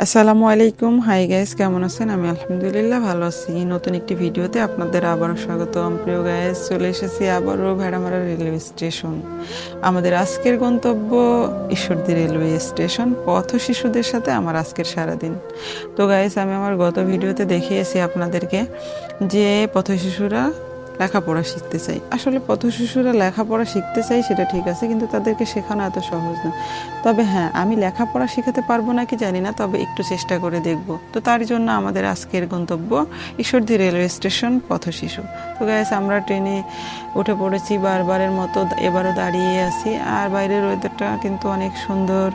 আসসালামু আলাইকুম। Hi guys, কেমন আছেন? আমি আলহামদুলিল্লাহ ভালো আছি। নতুন একটি ভিডিওতে আপনাদের আবারও স্বাগতম। প্রিয় গাইস, চলে এসেছি আবারও ভেড়ামারা রেলওয়ে স্টেশন। আমাদের আজকের গন্তব্য ঈশ্বরদী রেলওয়ে স্টেশন। পথ শিশুদের সাথে আমার আজকের সারাদিন। তো গাইস, আমি আমার গত ভিডিওতে দেখিয়েছি আপনাদেরকে যে পথ শিশুরা লেখাপড়া শিখতে চাই। আসলে পথ শিশুরা লেখাপড়া শিখতে চাই সেটা ঠিক আছে, কিন্তু তাদেরকে শেখানো এত সহজ না। তবে হ্যাঁ, আমি লেখাপড়া শেখাতে পারবো নাকি জানি না, তবে একটু চেষ্টা করে দেখব। তো তার জন্য আমাদের আজকের গন্তব্য ঈশ্বরদী রেলওয়ে স্টেশন, পথ শিশু। তো গাইস, আমরা ট্রেনে উঠে পড়েছি বারবারের মতো, এবারও দাঁড়িয়ে আছি। আর বাইরের ওয়েদারটা কিন্তু অনেক সুন্দর,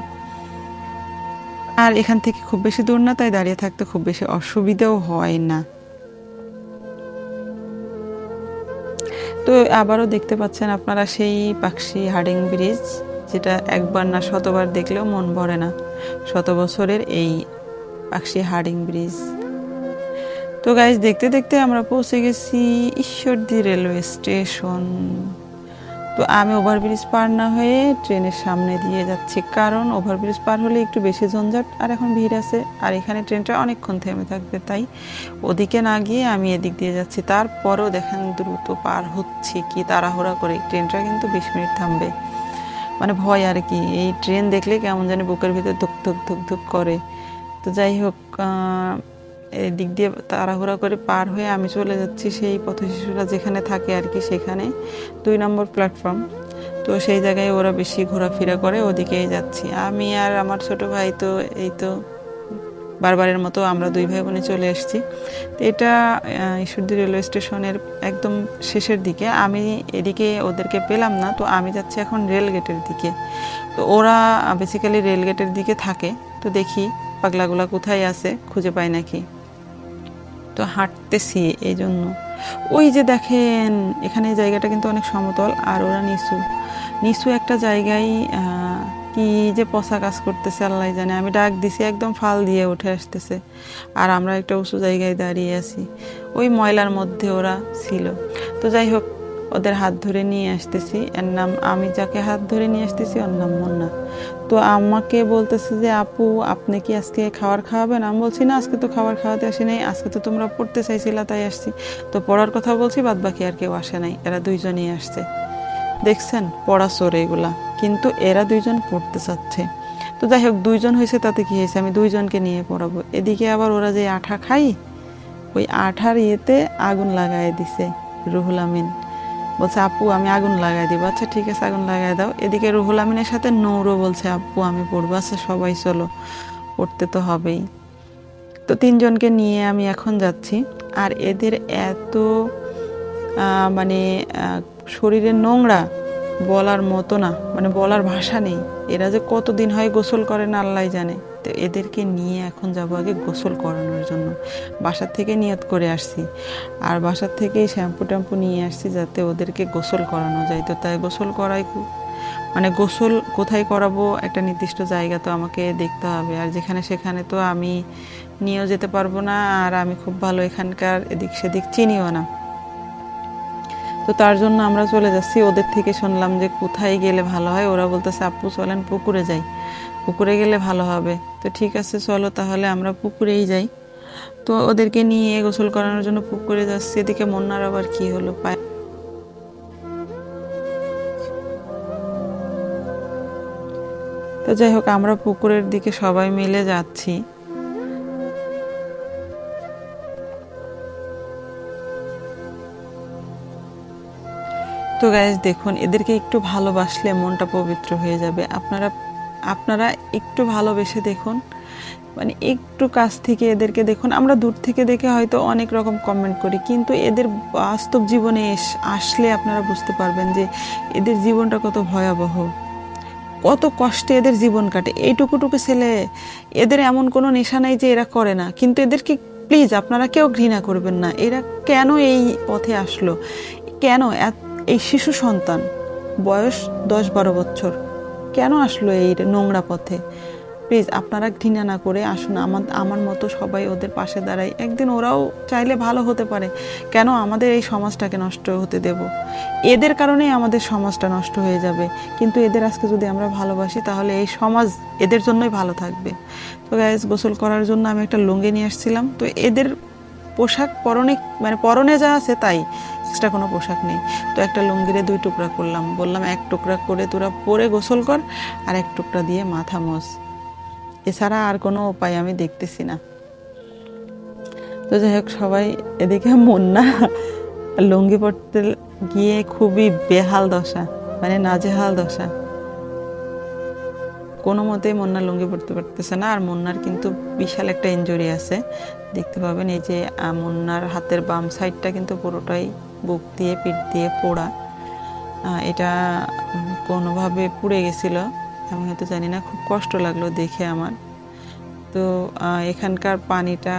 আর এখান থেকে খুব বেশি দূর না, তাই দাঁড়িয়ে থাকতে খুব বেশি অসুবিধাও হয় না। তো আবারও দেখতে পাচ্ছেন আপনারা সেই পাকশি হার্ডিং ব্রিজ, যেটা একবার না শতবার দেখলেও মন ভরে না। 100 বছরের এই পাকশি হার্ডিং ব্রিজ। তো গাইজ, দেখতে দেখতে আমরা পৌঁছে গেছি ঈশ্বরদী রেলওয়ে স্টেশন। তো আমি ওভারব্রিজ পার না হয়ে ট্রেনের সামনে দিয়ে যাচ্ছি, কারণ ওভারব্রিজ পার হলে একটু বেশি ঝঞ্ঝাট, আর এখন ভিড় আছে, আর এখানে ট্রেনটা অনেকক্ষণ থেমে থাকবে, তাই ওদিকে না গিয়ে আমি এদিক দিয়ে যাচ্ছি। তারপরেও দেখেন দ্রুত পার হচ্ছে, কি তাড়াহুড়া করে। ট্রেনটা কিন্তু 20 মিনিট থামবে, মানে ভয় আর কি। এই ট্রেন দেখলে কেমন জানি বুকের ভিতরে ধুক ধুক ধুক ধুক করে। তো যাই হোক, এদিক দিয়ে তাড়াহুড়া করে পার হয়ে আমি চলে যাচ্ছি সেই পথ শিশুরা যেখানে থাকে আর কি, সেখানে 2 নম্বর প্ল্যাটফর্ম। তো সেই জায়গায় ওরা বেশি ঘোরাফেরা করে, ওদিকেই যাচ্ছি আমি আর আমার ছোট ভাই। তো এই তো বারবারের মতো আমরা 2 ভাই বোনে চলে এসেছি। তো এটা ঈশ্বরদী রেলওয়ে স্টেশনের একদম শেষের দিকে। আমি এদিকে ওদেরকে পেলাম না, তো আমি যাচ্ছি এখন রেল গেটের দিকে। তো ওরা বেসিক্যালি রেল গেটের দিকে থাকে। তো দেখি পাগলাগুলা কোথায় আছে, খুঁজে পাই নাকি। তো হাঁটতেছি এই জন্য। ওই যে দেখেন, এখানে জায়গাটা কিন্তু অনেক সমতল, আর ওরা নিচু নিচু একটা জায়গায় কি যে পচা কাজ করতেছে আল্লাহ জানে। আমি ডাক দিছি, একদম ফাল দিয়ে উঠে আসতেছে, আর আমরা একটা উঁচু জায়গায় দাঁড়িয়ে আছি। ওই ময়লার মধ্যে ওরা ছিল। তো যাই হোক, ওদের হাত ধরে নিয়ে আসতেছি। এর নাম, আমি যাকে হাত ধরে নিয়ে আসতেছি ওর নাম মুন্না। তো আমাকে বলতেছে যে আপু, আপনি কি আজকে খাবার খাওয়াবেন? আমি বলছি না, আজকে তো খাবার খাওয়াতে আসি নাই, আজকে তো তোমরা পড়তে চাইছিলা তাই আসছি। তো পড়ার কথা বলছি, বাদ বাকি আর কেউ আসে নাই, এরা 2জনই আসছে। দেখছেন, পড়া চোর এগুলা, কিন্তু এরা 2জন পড়তে চাচ্ছে। তো যাই হোক, 2জন হয়েছে তাতে কি হয়েছে, আমি 2জনকে নিয়ে পড়াবো। এদিকে আবার ওরা যে আঠা খাই, ওই আঠার ইয়েতে আগুন লাগাই দিছে রুহুল আমিন। বলছে আপু আমি আগুন লাগাই দিব। আচ্ছা ঠিক আছে, আগুন লাগাই দাও। এদিকে রুহুল আমিনের সাথে নৌরও বলছে আপু আমি পড়বো। আচ্ছা সবাই চলো, পড়তে তো হবেই। তো 3জনকে নিয়ে আমি এখন যাচ্ছি। আর এদের এত মানে শরীরের নোংরা বলার মতো না, মানে বলার ভাষা নেই। এরা যে কতদিন হয় গোসল করে না আল্লাহ জানে। তো এদেরকে নিয়ে এখন যাব আগে গোসল করানোর জন্য। বাসার থেকে নিয়ত করে আসছি, আর বাসার থেকেই শ্যাম্পু ট্যাম্পু নিয়ে আসছি যাতে ওদেরকে গোসল করানো যায়। তো তাই গোসল করাই, মানে গোসল কোথায় করাবো একটা নির্দিষ্ট জায়গা তো আমাকে দেখতে হবে, আর যেখানে সেখানে তো আমি নিয়েও যেতে পারবো না। আর আমি খুব ভালো এখানকার এদিক সেদিক চিনিও না। তো তার জন্য আমরা চলে যাচ্ছি। ওদের থেকে শুনলাম যে কোথায় গেলে ভালো হয়। ওরা বলতেছে আপু চলেন পুকুরে যাই, পুকুরে গেলে ভালো হবে। তো ঠিক আছে চলো তাহলে আমরা পুকুরেই যাই। তো ওদেরকে নিয়ে গোসল করানোর জন্য পুকুরে যাচ্ছি। এদিকে মন্নার আবার কি হলো পায়। তো যাই হোক, আমরা পুকুরের দিকে সবাই মিলে যাচ্ছি। তো গাইজ দেখুন, এদেরকে একটু ভালোবাসলে মনটা পবিত্র হয়ে যাবে। আপনারা আপনারা একটু ভালোবেসে দেখুন, মানে একটু কাছ থেকে এদেরকে দেখুন। আমরা দূর থেকে দেখে হয়তো অনেক রকম কমেন্ট করি, কিন্তু এদের বাস্তব জীবনে আসলে আপনারা বুঝতে পারবেন যে এদের জীবনটা কত ভয়াবহ, কত কষ্টে এদের জীবন কাটে। এইটুকুটুকু ছেলে, এদের এমন কোনো নেশা নাই যে এরা করে না। কিন্তু এদেরকে প্লিজ আপনারা কেউ ঘৃণা করবেন না। এরা কেন এই পথে আসলো, কেন এই শিশু সন্তান বয়স 10-12 বছর কেন আসলো এই নোংরা পথে? প্লিজ আপনারা ঘৃণা না করে আসুন, আমার মতো সবাই ওদের পাশে দাঁড়াই। একদিন ওরাও চাইলে ভালো হতে পারে। কেন আমাদের এই সমাজটাকে নষ্ট হতে দেব? এদের কারণেই আমাদের সমাজটা নষ্ট হয়ে যাবে। কিন্তু এদের আজকে যদি আমরা ভালোবাসি তাহলে এই সমাজ এদের জন্যই ভালো থাকবে। তো গাইজ, গোসল করার জন্য আমি একটা লুঙ্গি নিয়ে আসছিলাম। তো এদের পোশাক পরনে যা আছে তাই, এক্সট্রা কোনো পোশাক নেই। তো একটা লুঙ্গিরে 2 টুকরা করলাম, বললাম 1 টুকরা করে তোরা পরে গোসল কর, আর 1 টুকরা দিয়ে মাথা মোছ। এছাড়া আর কোনো উপায় আমি দেখতেছি না। তো যাই হোক, সবাই এদিকে মুন্না লুঙ্গি পরতে গিয়ে খুবই বেহাল দশা, নাজেহাল দশা। কোনো মতেই মুন্না লুঙ্গি পরতে পারতেছে না। আর মুন্নার কিন্তু বিশাল একটা ইনজুরি আছে, দেখতে পাবেন। এই যে মুন্নার হাতের বাম সাইডটা কিন্তু পুরোটাই বুক দিয়ে পিঠ দিয়ে পোড়া। এটা কোনোভাবে পুড়ে গেছিল, আমি হয়তো জানি না, খুব কষ্ট লাগলো দেখে আমার। তো এখানকার পানিটা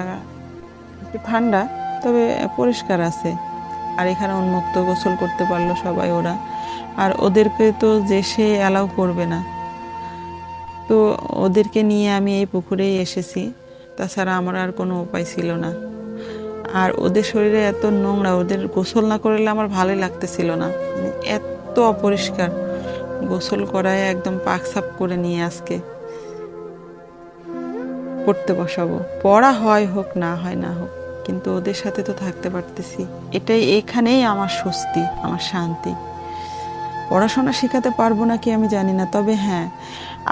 একটু ঠান্ডা, তবে পরিষ্কার আছে। আর এখানে উন্মুক্ত গোসল করতে পারলো সবাই ওরা। আর ওদেরকে তো যে সে অ্যালাউ করবে না, তো ওদেরকে নিয়ে আমি এই পুকুরেই এসেছি। তাছাড়া আমার আর কোনো উপায় ছিল না। আর ওদের শরীরে এত নোংরা, ওদের গোসল না করলে আমার ভালোই লাগতেছিল না। এত অপরিষ্কার, গোসল করায় একদম পাক সাপ করে নিয়ে আজকে পড়তে বসাবো। পড়া হয় হোক, না হয় না হোক, কিন্তু ওদের সাথে তো থাকতে পারতেছি। এখানেই আমার স্বস্তি, আমার শান্তি। পড়াশোনা শেখাতে পারবো না কি আমি জানি না, তবে হ্যাঁ,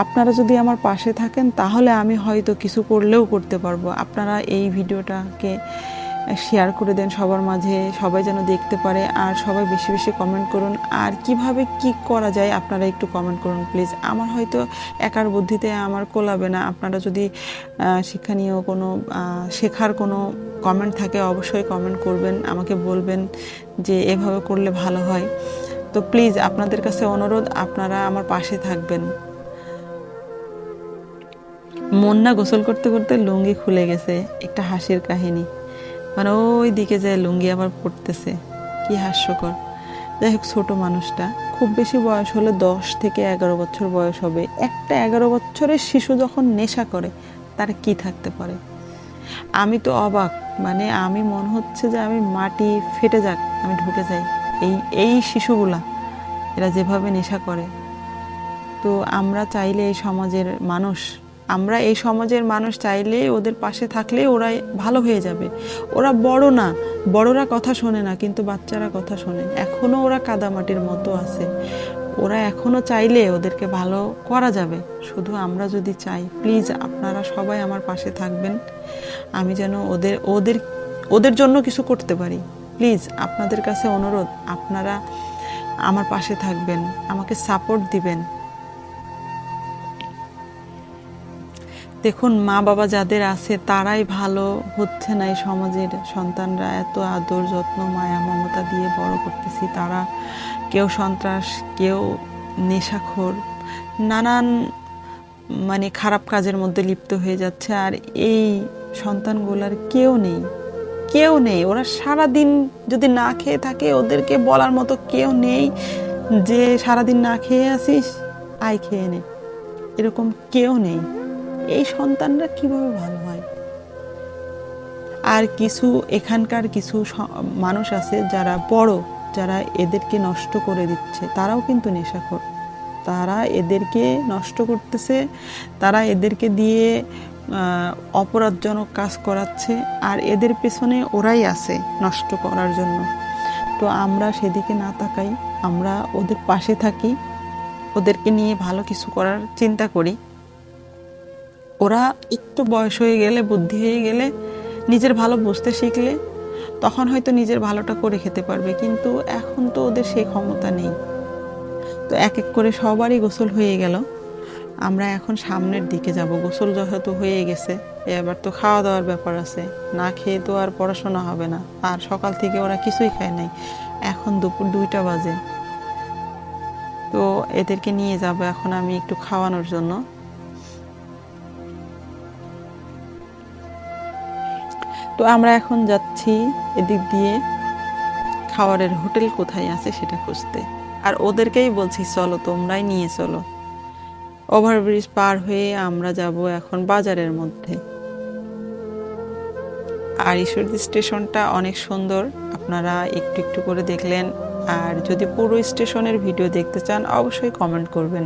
আপনারা যদি আমার পাশে থাকেন তাহলে আমি হয়তো কিছু করলেও করতে পারবো। আপনারা এই ভিডিওটাকে শেয়ার করে দেন সবার মাঝে, সবাই যেন দেখতে পারে। আর সবাই বেশি বেশি কমেন্ট করুন। আর কিভাবে কি করা যায় আপনারা একটু কমেন্ট করুন প্লিজ। আমার হয়তো একার বুদ্ধিতে আমার কোলাবে না। আপনারা যদি শিক্ষণীয় কোনো শেখার কোনো কমেন্ট থাকে অবশ্যই কমেন্ট করবেন, আমাকে বলবেন যে এভাবে করলে ভালো হয়। তো প্লিজ আপনাদের কাছে অনুরোধ, আপনারা আমার পাশে থাকবেন। মুন্না গোসল করতে করতে লুঙ্গি খুলে গেছে, একটা হাসির কাহিনী। ওই দিকে যায় লুঙ্গি আবার পড়তেছে, কি হাস্যকর। যাই হোক, ছোট মানুষটা, খুব বেশি বয়স হলে 10 থেকে 11 বছর বয়স হবে। একটা 11 বছরের শিশু যখন নেশা করে, তার কি থাকতে পারে? আমি তো অবাক, আমি মনে হচ্ছে যে আমি মাটি ফেটে যাক, আমি ঢুকে যাই। এই শিশুগুলা এরা যেভাবে নেশা করে। তো আমরা চাইলে এই সমাজের মানুষ চাইলে ওদের পাশে থাকলে ওরা ভালো হয়ে যাবে। ওরা বড় না, বড়রা কথা শোনে না, কিন্তু বাচ্চারা কথা শোনে। এখনো ওরা কাদামাটির মতো আছে। ওরা এখনো চাইলে ওদেরকে ভালো করা যাবে, শুধু আমরা যদি চাই। প্লিজ আপনারা সবাই আমার পাশে থাকবেন, আমি যেন ওদের জন্য কিছু করতে পারি। প্লিজ আপনাদের কাছে অনুরোধ, আপনারা আমার পাশে থাকবেন, আমাকে সাপোর্ট দিবেন। দেখুন, মা বাবা যাদের আছে তারাই ভালো হচ্ছে না। এই সমাজের সন্তানরা এত আদর যত্ন মায়া মমতা দিয়ে বড় করতেছি, তারা কেউ সন্ত্রাস, কেউ নেশাখোর, নানান খারাপ কাজের মধ্যে লিপ্ত হয়ে যাচ্ছে। আর এই সন্তানগুলার কেউ নেই। ওরা সারাদিন যদি না খেয়ে থাকে, ওদেরকে বলার মতো কেউ নেই যে সারাদিন না খেয়ে আসিস, আয় খেয়ে নে, এরকম কেউ নেই। এই সন্তানরা কিভাবে ভালো হয়? আর এখানকার কিছু মানুষ আছে যারা এদেরকে নষ্ট করে দিচ্ছে, তারাও কিন্তু নেশাখোর। তারা এদেরকে নষ্ট করতেছে, তারা এদেরকে দিয়ে অপরাধজনক কাজ করাচ্ছে, আর এদের পেছনে ওরাই আছে নষ্ট করার জন্য। তো আমরা সেদিকে না তাকাই, আমরা ওদের পাশে থাকি, ওদেরকে নিয়ে ভালো কিছু করার চিন্তা করি। ওরা একটু বয়স হয়ে গেলে, বুদ্ধি হয়ে গেলে, নিজের ভালো বুঝতে শিখলে, তখন হয়তো নিজের ভালোটা করে খেতে পারবে। কিন্তু এখন তো ওদের সেই ক্ষমতা নেই। তো এক এক করে সবারই গোসল হয়ে গেল, আমরা এখন সামনের দিকে যাব। গোসল যেহেতু হয়ে গেছে, এবার তো খাওয়া দাওয়ার ব্যাপার আছে। না খেয়ে তো আর পড়াশোনা হবে না। আর সকাল থেকে ওরা কিছুই খায় নাই, এখন দুপুর 2টা বাজে। তো এদেরকে নিয়ে যাব এখন আমি একটু খাওয়ানোর জন্য। তো আমরা এখন যাচ্ছি এদিক দিয়ে খাবারের হোটেল কোথায় আছে সেটা খুঁজতে। আর ওদেরকেই বলছি, চলো তোমরাই নিয়ে চলো। ওভারব্রিজ পার হয়ে আমরা যাব এখন বাজারের মধ্যে। আর ঈশ্বরদী স্টেশনটা অনেক সুন্দর, আপনারা একটু একটু করে দেখলেন। আর যদি পুরো স্টেশনের ভিডিও দেখতে চান অবশ্যই কমেন্ট করবেন।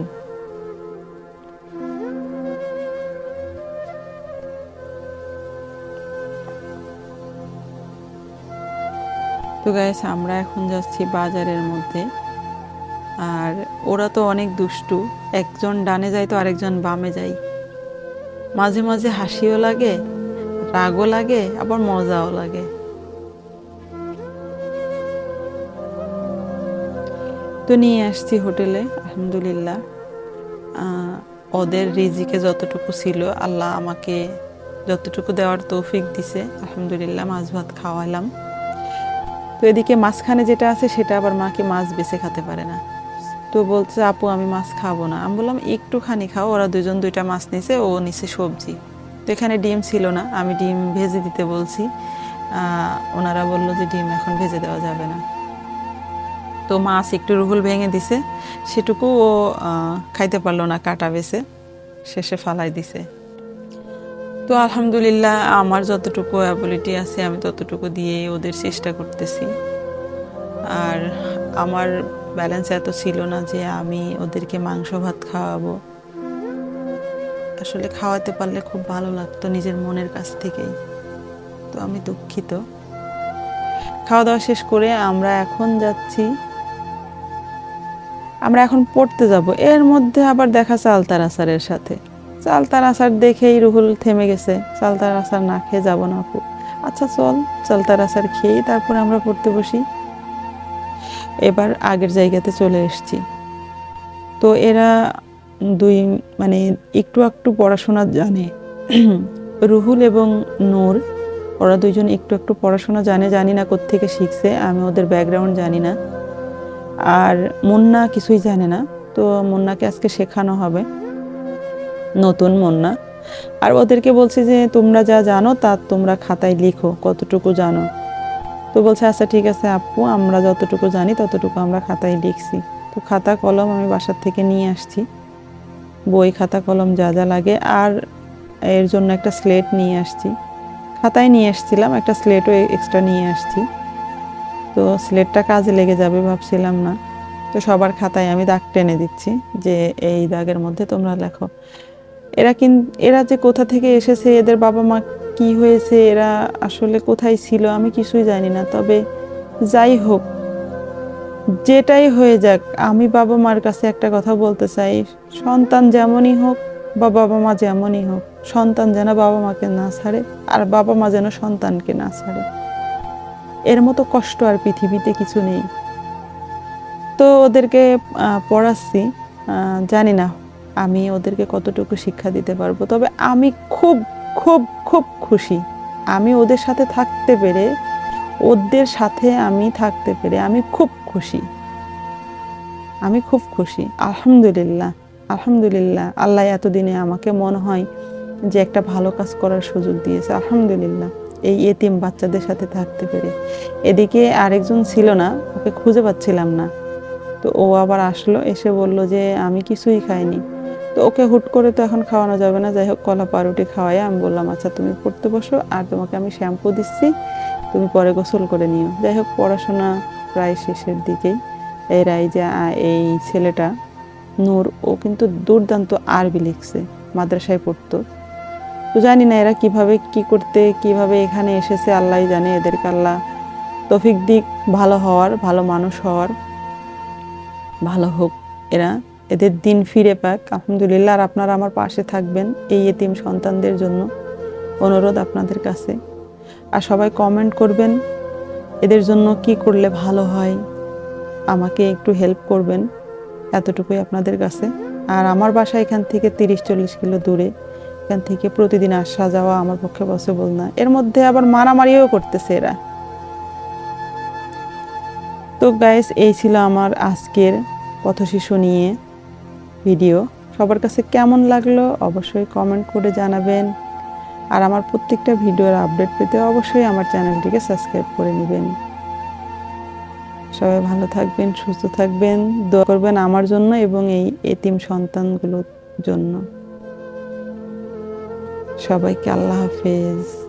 তো গাইস, আমরা এখন যাচ্ছি বাজারের মধ্যে। আর ওরা তো অনেক দুষ্টু, একজন ডানে যায় তো আরেকজন বামে যায়। মাঝে মাঝে হাসিও লাগে, রাগও লাগে, আবার মজাও লাগে। তো নিয়ে আসছি হোটেলে, আলহামদুলিল্লাহ। ওদের রিজিকে যতটুকু ছিল আল্লাহ আমাকে যতটুকু দেওয়ার তৌফিক দিছে, আলহামদুলিল্লাহ মাছ ভাত খাওয়ালাম। তো এদিকে মাঝখানে যেটা আছে সেটা আবার মাকে মাছ বেছে খেতে পারে না। তো বলছে আপু আমি মাছ খাবো না। আমি বললাম একটুখানি খাও। ওরা দুজন দুইটা মাছ নিছে, ও নিছে সবজি। তো এখানে ডিম ছিল না, আমি ডিম ভেজে দিতে বলছি। ওনারা বললো যে ডিম এখন ভেজে দেওয়া যাবে না। তো মাছ একটু রুহুল ভেঙে দিছে, সেটুকু ও খাইতে পারলো না, কাটা বেছে শেষে ফালাই দিছে। তো আলহামদুলিল্লাহ আমার যতটুকু অ্যাবিলিটি আছে আমি ততটুকু দিয়ে ওদের চেষ্টা করতেছি। আর আমার ব্যালেন্স এত ছিল না যে আমি ওদেরকে মাংস ভাত খাওয়াবো। আসলে খাওয়াতে পারলে খুব ভালো লাগতো নিজের মনের কাছ থেকেই। তো আমি দুঃখিত। খাওয়া দাওয়া শেষ করে আমরা এখন পড়তে যাব। এর মধ্যে আবার দেখা চালতার আচারের সাথে। চালতার আচার দেখেই রুহুল থেমে গেছে, চালতার আচার না খেয়ে যাবো না আপু। আচ্ছা চল, চালতার আচার খেয়েই তারপরে আমরা পড়তে বসি। এবার আগের জায়গাতে চলে এসেছি। তো এরা দুই মানে একটু একটু পড়াশোনা জানে। রুহুল এবং নূর, ওরা দুইজন একটু একটু পড়াশোনা জানে, জানি না কোত্থেকে শিখছে, আমি ওদের ব্যাকগ্রাউন্ড জানি না। আর মুন্না কিছুই জানে না, তো মুন্নাকে আজকে শেখানো হবে, নতুন মুন্না। আর ওদেরকে বলছি যে তোমরা যা জানো তা তোমরা খাতায় লিখো, কতটুকু জানো। তো বলছে আচ্ছা ঠিক আছে আপু, আমরা যতটুকু জানি ততটুকু আমরা খাতায় লিখছি। তো খাতা কলম আমি বাসার থেকে নিয়ে আসছি, বই খাতা কলম যা যা লাগে। আর এর জন্য একটা স্লেট নিয়ে আসছি, খাতায় নিয়ে আসছিলাম, একটা স্লেটও এক্সট্রা নিয়ে আসছি। তো স্লেটটা কাজে লেগে যাবে ভাবছিলাম না। তো সবার খাতায় আমি দাগ টেনে দিচ্ছি যে এই দাগের মধ্যে তোমরা লেখো। এরা যে কোথা থেকে এসেছে, এদের বাবা মা কি হয়েছে, এরা আসলে কোথায় ছিল আমি কিছুই জানি না। তবে যাই হোক, যেটাই হয়ে যাক, আমি বাবা মার কাছে একটা কথা বলতে চাই, সন্তান যেমনই হোক বা বাবা মা যেমনই হোক, সন্তান যেন বাবা মাকে না ছাড়ে, আর বাবা মা যেন সন্তানকে না ছাড়ে। এর মতো কষ্ট আর পৃথিবীতে কিছু নেই। তো ওদেরকে পড়াচ্ছি, জানি না আমি ওদেরকে কতটুকু শিক্ষা দিতে পারবো। তবে আমি খুব খুব খুব খুশি, আমি ওদের সাথে থাকতে পেরে, আমি খুব খুশি, আমি খুব খুশি। আলহামদুলিল্লাহ, আলহামদুলিল্লাহ, আল্লাহ এতদিনে আমাকে মনে হয় যে একটা ভালো কাজ করার সুযোগ দিয়েছে, আলহামদুলিল্লাহ, এই এতিম বাচ্চাদের সাথে থাকতে পেরে। এদিকে আরেকজন ছিল না, ওকে খুঁজে পাচ্ছিলাম না। তো ও আবার আসলো, এসে বলল যে আমি কিছুই খাইনি। তো ওকে হুট করে তো এখন খাওয়ানো যাবে না, যাই হোক কলা পাউরুটি খাওয়াই আমি বললাম আচ্ছা তুমি পড়তে বসো, আর তোমাকে আমি শ্যাম্পু দিচ্ছি, তুমি পরে গোসল করে নিও। যাই হোক পড়াশোনা প্রায় শেষের দিকেই। এই ছেলেটা নূর, ও কিন্তু দুর্দান্ত আরবি লিখছে, মাদ্রাসায় পড়তো। তো জানি না এরা কিভাবে এখানে এসেছে, আল্লাহ জানে। এদেরকে আল্লাহ তৌফিক দিক ভালো হওয়ার, ভালো মানুষ হওয়ার, ভালো হোক এরা, এদের দিন ফিরে পাক, আলহামদুলিল্লাহ। আর আপনারা আমার পাশে থাকবেন এই এতিম সন্তানদের জন্য, অনুরোধ আপনাদের কাছে। আর সবাই কমেন্ট করবেন এদের জন্য কি করলে ভালো হয়, আমাকে একটু হেল্প করবেন, এতটুকুই আপনাদের কাছে। আর আমার বাসা এখান থেকে 30-40 কিলো দূরে, এখান থেকে প্রতিদিন আসা যাওয়া আমার পক্ষে পসিবল না। এর মধ্যে আবার মারামারিও করতেছে এরা। তো গাইস, এই ছিল আমার আজকের পথশিশু নিয়ে ভিডিও। সবার কাছে কেমন লাগলো অবশ্যই কমেন্ট করে জানাবেন। আর আমার প্রত্যেকটা ভিডিওর আপডেট পেতে অবশ্যই আমার চ্যানেলটিকে সাবস্ক্রাইব করে নেবেন। সবাই ভালো থাকবেন, সুস্থ থাকবেন, দোয়া করবেন আমার জন্য এবং এই এতিম সন্তানগুলো জন্য। সবাইকে আল্লাহ হাফেজ।